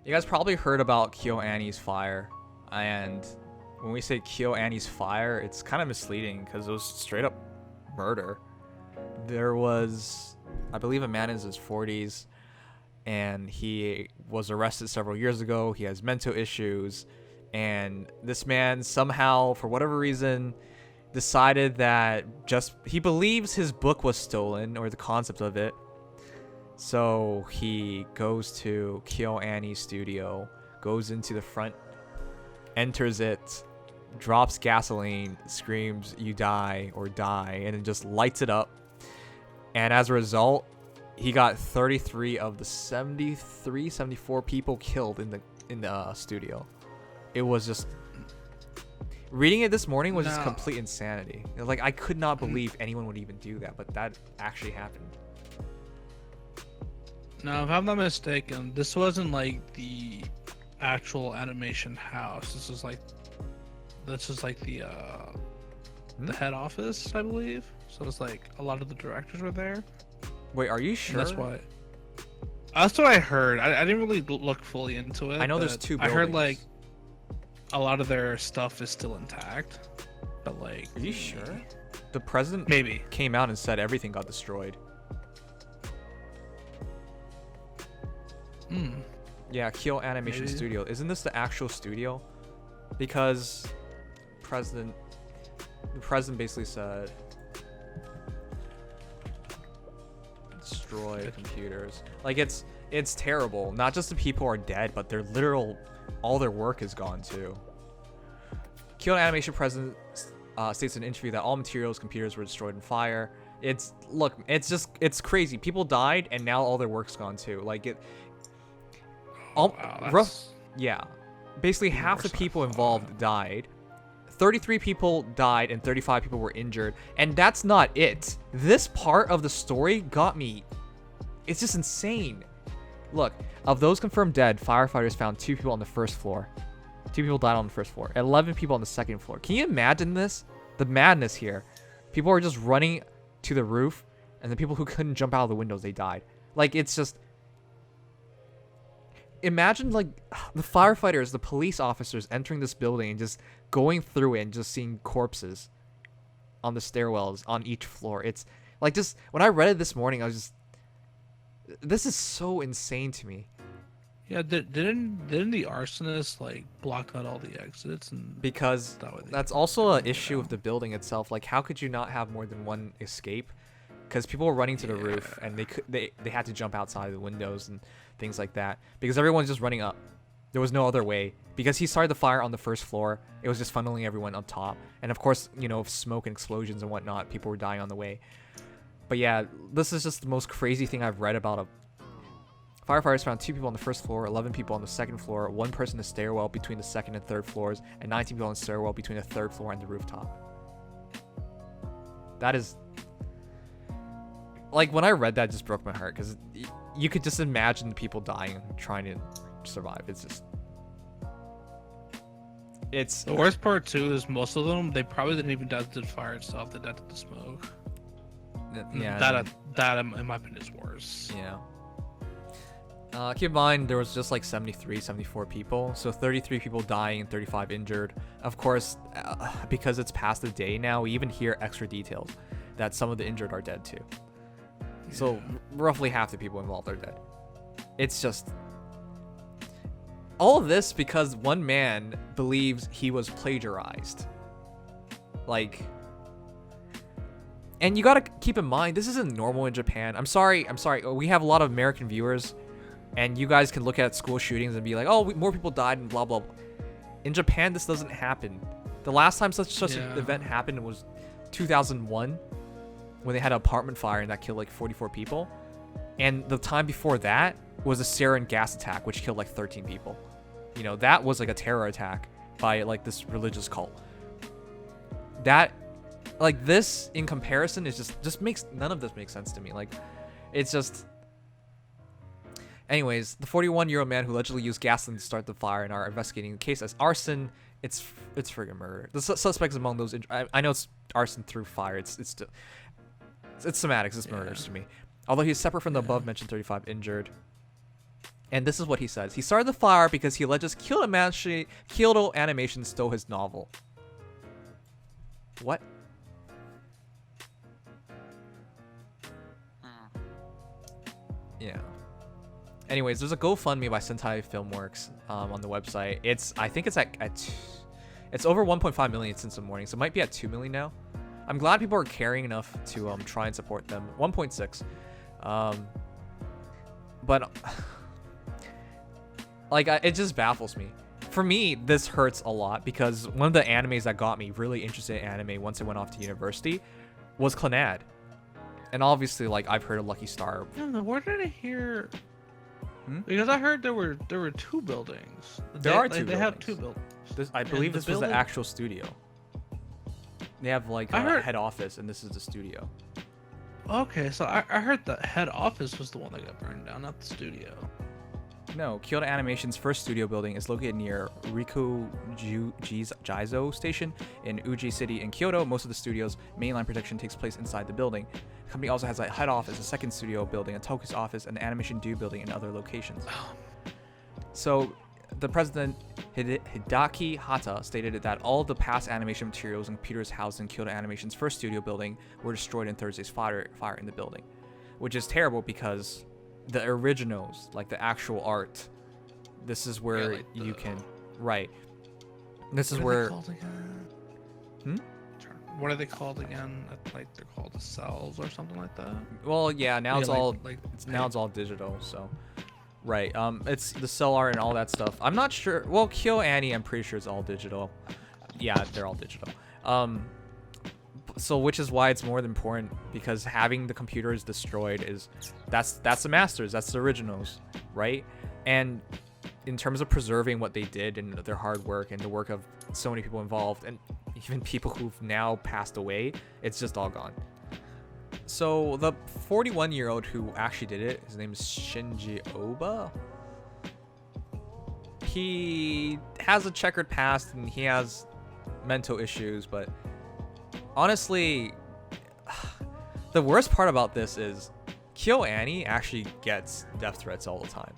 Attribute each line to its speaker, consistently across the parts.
Speaker 1: You guys probably heard about KyoAni's Fire, and when we say KyoAni's Fire, it's kind of misleading because it was straight up murder. There was, I believe, a man in his 40s, and he was arrested several years ago. He has mental issues, and this man somehow, for whatever reason, decided that he believes his book was stolen, or the concept of it. So he goes to KyoAni's studio, goes into the front, enters it, drops gasoline, screams, "You die," or "Die," and then just lights it up. And as a result, he got 33 of the 74 people killed in the studio. It was just, reading it this morning was just complete insanity. Like, I could not believe anyone would even do that, but that actually happened.
Speaker 2: Now, if I'm not mistaken, this wasn't like the actual animation house. This is like the head office, I believe. So it's like a lot of the directors were there.
Speaker 1: Wait, are you sure?
Speaker 2: And that's why. That's what I heard. I didn't really look fully into it.
Speaker 1: I know there's two buildings.
Speaker 2: I heard like a lot of their stuff is still intact, but like.
Speaker 1: Are you sure? The president
Speaker 2: maybe
Speaker 1: came out and said everything got destroyed. Yeah, Kyoto Animation Studio. Isn't this the actual studio? Because the president basically said destroy computers. Like, it's terrible. Not just the people are dead, but their all their work is gone too. Kyoto Animation president states in an interview that all materials, computers were destroyed in fire. It's crazy. People died and now all their work's gone too. Like it. Yeah, basically half the people involved died. 33 people died and 35 people were injured, and that's not it. This part of the story got me. It's just insane. Look, of those confirmed dead, firefighters found 2 people on the first floor. 2 people died on the first floor. 11 people on the second floor. Can you imagine this? The madness here. People are just running to the roof, and the people who couldn't jump out of the windows, they died. Like, it's just. Imagine, like, the firefighters, the police officers entering this building and just going through it and just seeing corpses on the stairwells on each floor. It's like, just when I read it this morning, I was just, this is so insane to me.
Speaker 2: Yeah, didn't the arsonist like block out all the exits? And
Speaker 1: because that's also an issue with the building itself. Like, how could you not have more than one escape? Because people were running to the roof and they had to jump outside of the windows and things like that, because everyone's just running up. There was no other way, because he started the fire on the first floor. It was just funneling everyone up top, and of course, you know, smoke and explosions and whatnot, people were dying on the way. But yeah, this is just the most crazy thing I've read about. Firefighters found 2 people on the first floor, 11 people on the second floor, 1 person in the stairwell between the second and third floors, and 19 people on the stairwell between the third floor and the rooftop. That is, like, when I read that, it just broke my heart, because you could just imagine the people dying and trying to survive. It's
Speaker 2: the worst part too is most of them, they probably didn't even die to the fire itself. They died to the smoke.
Speaker 1: Yeah,
Speaker 2: that in my opinion is worse.
Speaker 1: Yeah. Keep in mind, there was just like 74 people, so 33 people dying and 35 injured. Of course, because it's past the day now, we even hear extra details that some of the injured are dead too. So roughly half the people involved are dead. It's just, all of this because one man believes he was plagiarized. Like, and you gotta keep in mind, this isn't normal in Japan. I'm sorry. We have a lot of American viewers, and you guys can look at school shootings and be like, oh, more people died and blah, blah, blah. In Japan, this doesn't happen. The last time such an event happened was 2001. When they had an apartment fire and that killed like 44 people. And the time before that was a sarin gas attack, which killed like 13 people. You know, that was like a terror attack by like this religious cult. That, like, this in comparison is just makes, none of this makes sense to me. Like, it's just. Anyways, the 41-year-old man who allegedly used gasoline to start the fire and are investigating the case as arson. It's friggin' murder. The suspects among those, I know it's arson through fire. It's still. It's semantics. It's murders to me. Although he's separate from the above-mentioned 35 injured. And this is what he says. He started the fire because he alleges Kyoto Animation stole his novel. What? Yeah. Anyways, there's a GoFundMe by Sentai Filmworks on the website. I think it's it's over 1.5 million since the morning, so it might be at 2 million now. I'm glad people are caring enough to try and support them. 1.6. But like it just baffles me. For me, this hurts a lot because one of the animes that got me really interested in anime once I went off to university was Clannad. And obviously, like, I've heard of Lucky Star.
Speaker 2: I don't know, where did I hear? Because I heard there were 2 buildings.
Speaker 1: There are 2 buildings.
Speaker 2: They have 2 buildings.
Speaker 1: I believe this was the actual studio. They have like a head office, and this is the studio.
Speaker 2: Okay, so I heard the head office was the one that got burned down, not the studio.
Speaker 1: No, Kyoto Animation's first studio building is located near Rikujizo Station in Uji City in Kyoto. Most of the studio's mainline production takes place inside the building. The company also has a head office, a second studio building, a Toku's office, an animation due building, and other locations. So, the president, Hidaki Hata, stated that all of the past animation materials and computers housed in Kyoto Animation's first studio building were destroyed in Thursday's fire in the building, which is terrible because the originals, like the actual art, this is where you can this is where
Speaker 2: what are they called again? Like they're called the cells or something like that.
Speaker 1: Well, yeah, now it's all digital, so it's the cell art and all that stuff. I'm not sure. Well, KyoAni, I'm pretty sure it's all digital. Yeah, they're all digital. So which is why it's more than important, because having the computers destroyed that's the masters, that's the originals, right? And in terms of preserving what they did and their hard work and the work of so many people involved and even people who've now passed away, it's just all gone. So the 41-year-old who actually did it, his name is Shinji Oba. He has a checkered past and he has mental issues, but honestly, the worst part about this is KyoAni actually gets death threats all the time.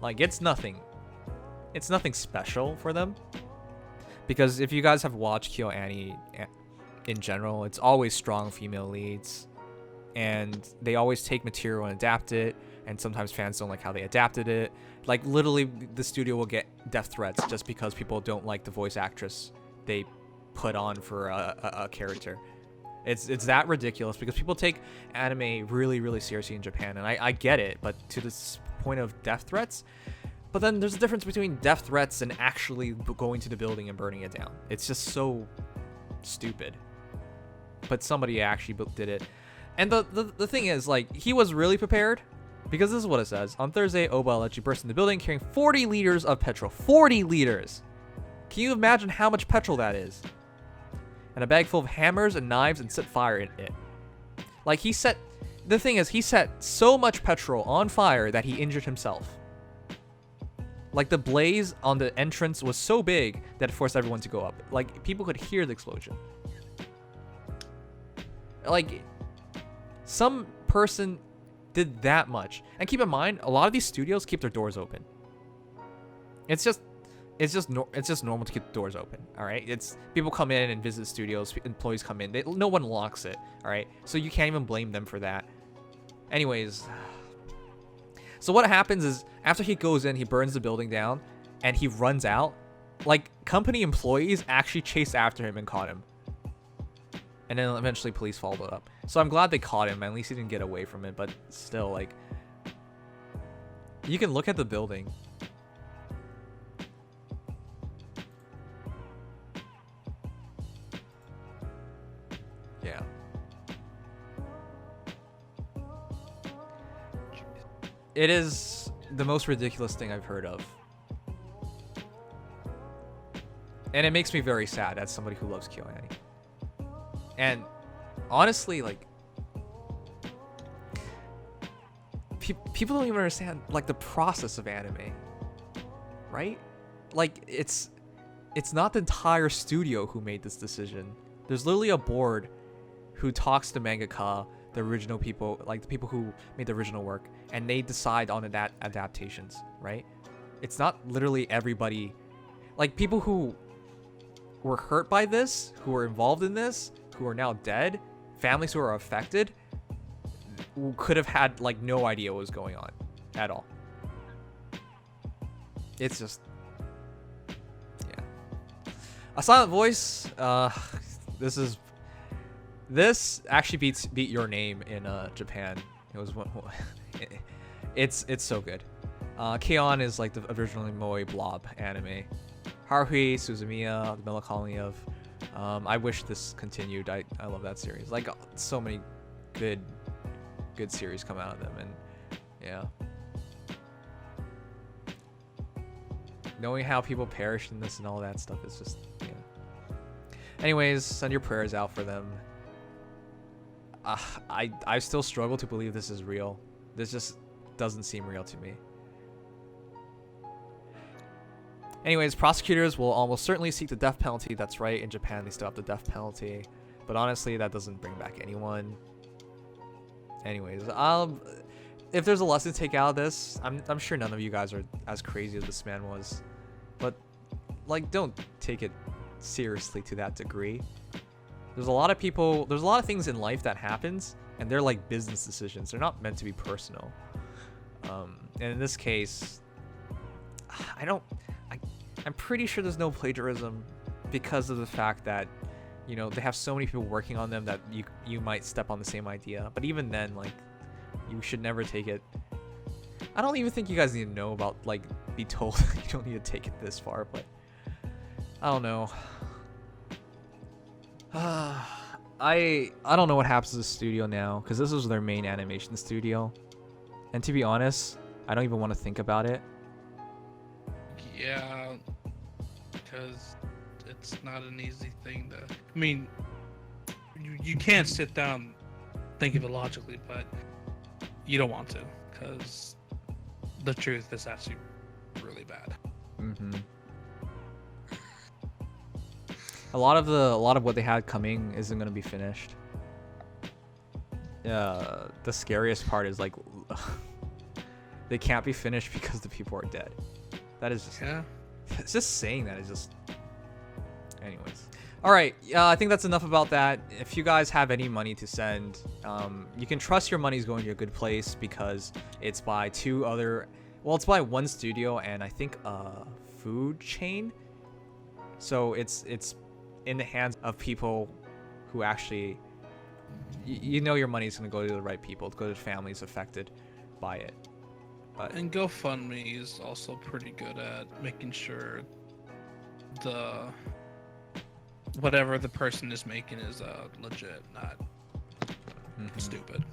Speaker 1: Like, it's nothing special for them. Because if you guys have watched KyoAni in general, it's always strong female leads. And they always take material and adapt it. And sometimes fans don't like how they adapted it. Like, literally, the studio will get death threats just because people don't like the voice actress they put on for a character. It's that ridiculous because people take anime really, really seriously in Japan, and I get it, but to this point of death threats. But then there's a difference between death threats and actually going to the building and burning it down. It's just so stupid. But somebody actually did it. And the thing is, like, he was really prepared, because this is what it says. On Thursday, Oba allegedly burst in the building carrying 40 liters of petrol. 40 liters! Can you imagine how much petrol that is? And a bag full of hammers and knives and set fire in it. Like, the thing is, he set so much petrol on fire that he injured himself. Like, the blaze on the entrance was so big that it forced everyone to go up. Like, people could hear the explosion. Like, some person did that much. And keep in mind, a lot of these studios keep their doors open. It's just normal to keep the doors open, all right? It's people come in and visit studios, employees come in. No one locks it, all right? So you can't even blame them for that. Anyways, so what happens is after he goes in, he burns the building down, and he runs out. Like, company employees actually chased after him and caught him. And then eventually police followed up. So I'm glad they caught him. At least he didn't get away from it, but still, like, you can look at the building. Yeah. It is the most ridiculous thing I've heard of. And it makes me very sad as somebody who loves KyoAni. And honestly, like, people don't even understand, like, the process of anime, right? Like, it's not the entire studio who made this decision. There's literally a board who talks to mangaka, the original people, like the people who made the original work, and they decide on adaptations. right? It's not literally everybody. Like, people who were hurt by this, who were involved in this, who are now dead, families who are affected, who could have had, like, no idea what was going on at all. It's just, yeah. A silent voice. This actually beat Your Name in Japan. It was one. It's so good. K-On! Is like the originally Moe Blob anime. Haruhi Suzumiya, The Melancholy of. I wish this continued. I love that series. Like, so many good series come out of them, and yeah. Knowing how people perish in this and all that stuff is just, yeah. Anyways, send your prayers out for them. I still struggle to believe this is real. This just doesn't seem real to me. Anyways, prosecutors will almost certainly seek the death penalty. That's right, in Japan they still have the death penalty. But honestly, that doesn't bring back anyone. Anyways, if there's a lesson to take out of this, I'm sure none of you guys are as crazy as this man was. But, like, don't take it seriously to that degree. There's a lot of people, there's a lot of things in life that happens, and they're like business decisions. They're not meant to be personal. And in this case, I'm pretty sure there's no plagiarism because of the fact that, you know, they have so many people working on them that you might step on the same idea. But even then, like, you should never take it. I don't even think you guys need to know about, like, be told you don't need to take it this far, but I don't know. I don't know what happens to the studio now, because this was their main animation studio, and to be honest, I don't even want to think about it.
Speaker 2: Yeah, because it's not an easy thing to. I mean, you can't sit down, think of it logically, but you don't want to, because the truth is actually really bad.
Speaker 1: Mm-hmm. A lot of what they had coming isn't gonna be finished. The scariest part is, like, they can't be finished because the people are dead. That is just,
Speaker 2: yeah.
Speaker 1: It's just saying that is just. Anyways, all right. I think that's enough about that. If you guys have any money to send, you can trust your money's going to a good place because it's by it's by one studio and I think a food chain. So it's in the hands of people who actually, you know, your money's going to go to the right people, go to families affected by it. But,
Speaker 2: and GoFundMe is also pretty good at making sure whatever the person is making is legit, not stupid.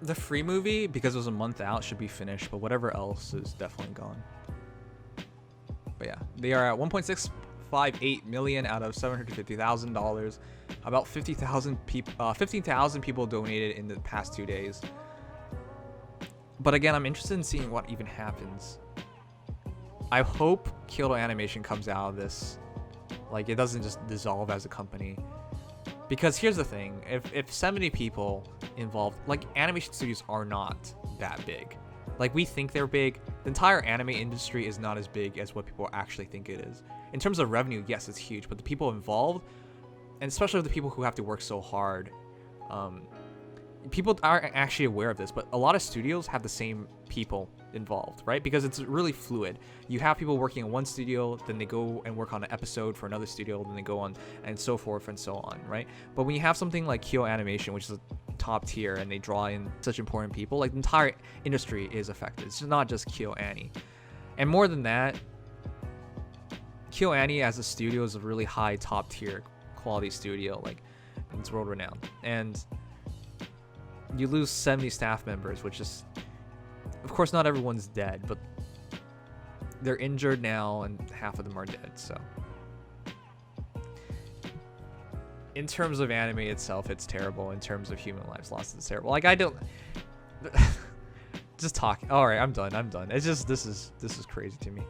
Speaker 1: The free movie, because it was a month out, should be finished, but whatever else is definitely gone. But yeah, they are at 1.658 million out of $750,000. About 15,000 people donated in the past 2 days. But again, I'm interested in seeing what even happens. I hope Kyoto Animation comes out of this, like, it doesn't just dissolve as a company. Because here's the thing, if 70 people involved, like, animation studios are not that big. Like, we think they're big. The entire anime industry is not as big as what people actually think it is. In terms of revenue, yes, it's huge, but the people involved, and especially the people who have to work so hard, people aren't actually aware of this, but a lot of studios have the same people involved, right? Because it's really fluid. You have people working in one studio, then they go and work on an episode for another studio, then they go on and so forth and so on, right? But when you have something like Kyoto Animation, which is a top tier, and they draw in such important people, like, the entire industry is affected. It's not just KyoAni. And more than that, KyoAni as a studio is a really high top tier quality studio, like, it's world renowned. And you lose 70 staff members, which is, of course, not everyone's dead, but they're injured now and half of them are dead. So in terms of anime itself, it's terrible. In terms of human lives lost, it's terrible. Like, I don't just talk. All right, I'm done. It's just, this is crazy to me.